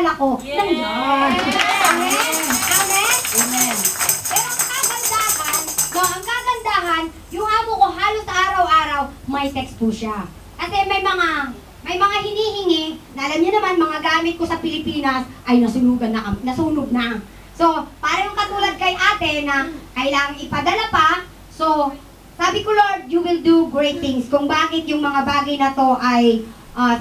ko ng Lord. Amen? Amen? Amen. Pero ang kagandahan, no, ang kagandahan, yung amo ko halos araw-araw, may text po siya. Kasi may mga hinihingi, na alam niyo naman, mga gamit ko sa Pilipinas ay nasunog na. So, parang yung katulad kay ate na kailangang ipadala pa. So, sabi ko, Lord, you will do great things. Kung bakit yung mga bagay na to ay,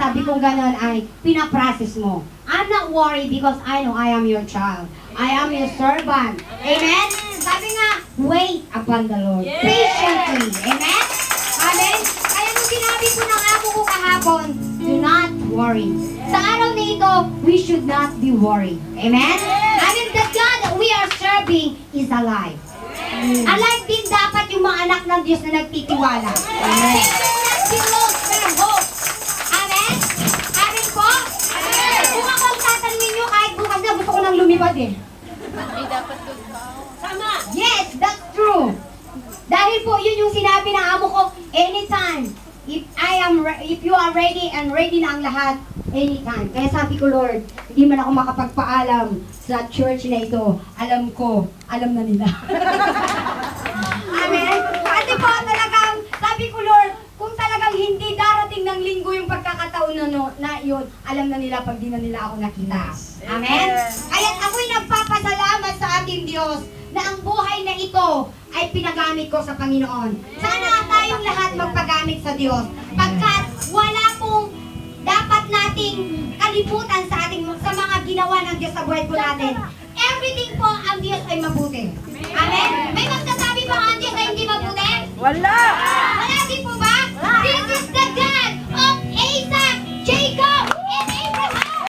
sabi kong ganon ay pinaprocess mo. I'm not worried because I know I am your child. I am your servant. Amen? Sabi nga, wait upon the Lord. Patiently. Amen? Amen? Kaya nung sinabi po ng amo ko kahapon, do not worry. Sa araw na ito, we should not be worried. Amen? I mean, the God that we are serving is alive. Alive din dapat yung mga anak ng Diyos na nagtitiwala. Amen? They do not belong their hope. Amen? Amen po? Kung ako ang tatanungin nyo, kahit bukas na gusto ko nang lumipad eh. Sama. Yes, that's true. Dahil po, yun yung sinabi ng amo ko, anytime. If you are ready and ready na ang lahat, anytime. Kaya sabi ko, Lord, hindi man ako makapagpaalam sa church na ito. Alam ko, alam na nila. Amen? Kasi po, talagang, sabi ko, Lord, kung talagang hindi darating ng linggo yung pagkakataon na yun, alam na nila pag di na nila ako nakita. Amen? Kaya ako'y nagpapasalamat sa ating Diyos na ang buhay na ito ay pinagamit ko sa Panginoon. Sana tayong lahat magpagamit sa Diyos. Pagkat wala pong dapat nating kalimutan sa mga ginawa ng Diyos sa buhay po natin. Everything po ang Diyos ay mabuti. Amen? May magsasabi ba ang Diyos ay hindi mabuti? Wala. Wala din po ba? This is the God of Isaac, Jacob,